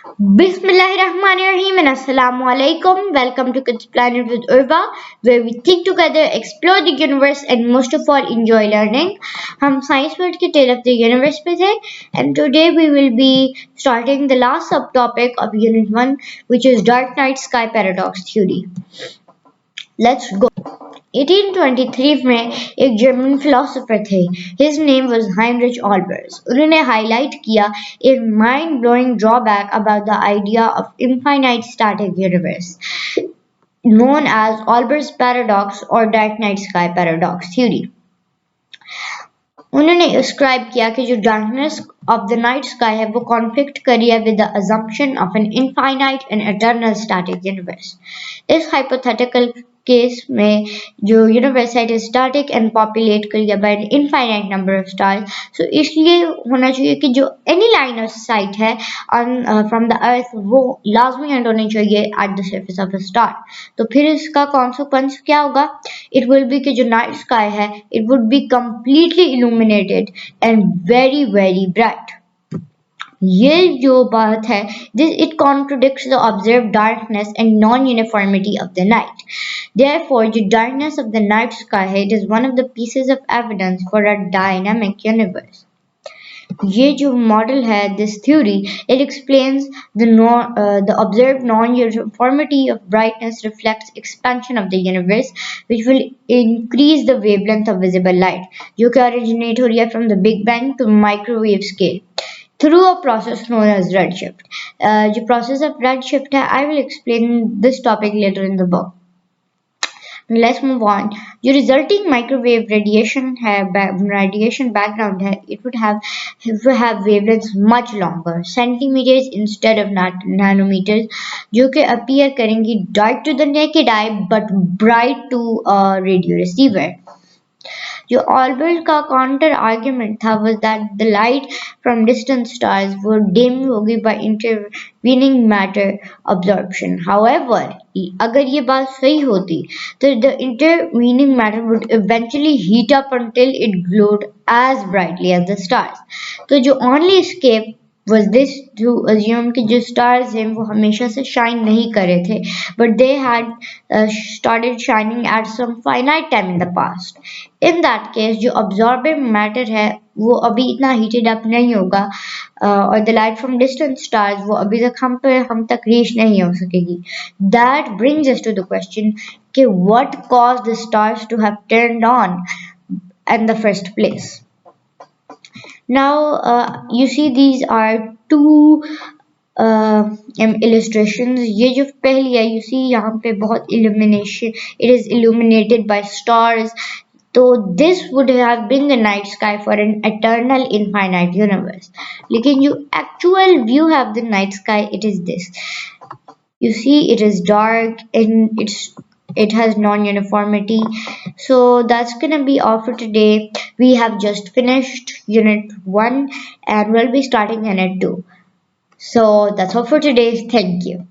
Bismillahirrahmanirrahim and Assalamu alaikum. Welcome to Kids Planet with Urwa, where we think together, explore the universe, and most of all enjoy learning. हम science world के tell of the universe पे थे, and today we will be starting the last subtopic of Unit 1, which is Dark Night Sky Paradox Theory. Let's go. 1823 में एक German philosopher थे. His name was Heinrich Olbers. उन्होंने highlight किया एक mind blowing drawback about the idea of infinite static universe known as Olbers paradox or dark night sky paradox theory. उन्होंने describe किया कि जो darkness of the night sky है वो conflict करी है with the assumption of an infinite and eternal static universe. इस hypothetical case में जो यूनिवर्स है it is static and populate करिए by an infinite number of stars. So इसलिए होना चाहिए कि जो एनी लाइन ऑफ साइट है फ्रॉम द अर्थ वो लाजमी एंड होनी चाहिए at the surface of a star. तो फिर इसका कॉन्सिक्वेंस क्या होगा? इट विल बी कि जो नाइट स्काई है it would be completely illuminated and very very bright. ये जो बात है this it contradicts the observed darkness and non-uniformity of the night. Therefore, the darkness of the night sky it is one of the pieces of evidence for a dynamic universe. ये जो model है this theory it explains the observed non-uniformity of brightness reflects expansion of the universe which will increase the wavelength of visible light जो कि originate हो रही है from the Big Bang to microwave scale through a process known as redshift. The process of redshift है, I will explain this topic later in the book. Let's move on. जो resulting microwave radiation है, radiation background है, it would have wavelengths much longer, centimeters instead of nanometers, जो कि appear करेंगी dark to the naked eye but bright to a radio receiver. जो Albert का counter argument था was that the light from distant stars would dim होगी by intervening matter absorption. However, अगर ये बात सही होती तो the intervening matter would eventually heat up until it glowed as brightly as the stars. तो जो only escape was this to assume कि जो stars हैं वो हमेशा से shine नहीं कर रहे थे but they had started shining at some finite time in the past. In that case जो absorbing matter है वो अभी इतना heated up नहीं होगा और the light from distant stars वो अभी तक हम तक reach नहीं हो सकेगी. That brings us to the question कि what caused the stars to have turned on in the first place. Now you see these are two illustrations. ये जो पहली है you see यहाँ पे बहुत illumination it is illuminated by stars. So this would have been the night sky for an eternal infinite universe. लेकिन जो actual view of the night sky it is this. You see it is dark and it has non-uniformity. So that's gonna be all for today. We have just finished unit 1 and we'll be starting unit 2. So that's all for today. Thank you.